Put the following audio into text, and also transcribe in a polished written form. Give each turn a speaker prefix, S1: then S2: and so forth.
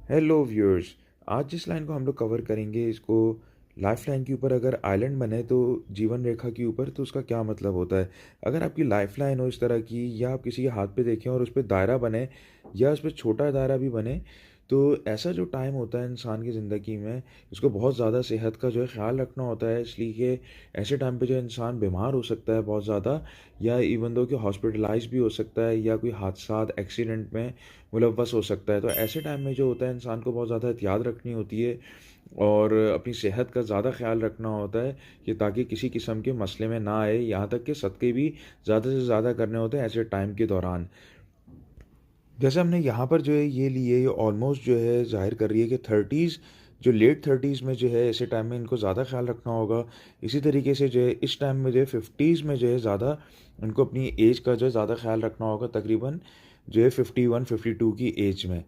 S1: Hello viewers. आज जिस line को हम लोग कवर करेंगे इसको लाइफ लाइन के ऊपर अगर आइलैंड बने तो जीवन रेखा के ऊपर तो उसका क्या मतलब होता है। अगर आपकी लाइफ लाइन हो इस तरह की या आप किसी के हाथ पे देखें और उस पर दायरा बने या उस पर छोटा दायरा भी बने तो ऐसा जो टाइम होता है इंसान की ज़िंदगी में इसको बहुत ज़्यादा सेहत का जो है ख्याल रखना होता है, इसलिए कि ऐसे टाइम पे जो इंसान बीमार हो सकता है बहुत ज़्यादा, या इवन दो कि हॉस्पिटलाइज भी हो सकता है या कोई हादसा एक्सीडेंट में मुलव्वस हो सकता है। तो ऐसे टाइम में जो होता है इंसान को बहुत ज़्यादा एहतियात रखनी होती है और अपनी सेहत का ज़्यादा ख्याल रखना होता है कि ताकि किसी किस्म के मसले में ना आए, यहाँ तक कि सदक़े भी ज़्यादा से ज़्यादा करने होते हैं ऐसे टाइम के दौरान। जैसे हमने यहाँ पर जो है ये लिए, ये ऑलमोस्ट जो है ज़ाहिर कर रही है कि 30s, जो लेट 30s में जो है ऐसे टाइम में इनको ज़्यादा ख्याल रखना होगा। इसी तरीके से जो है इस टाइम में जो है 50s में जो है ज़्यादा इनको अपनी एज का जो है ज़्यादा ख्याल रखना होगा, तकरीबन जो है 51 52 की एज में।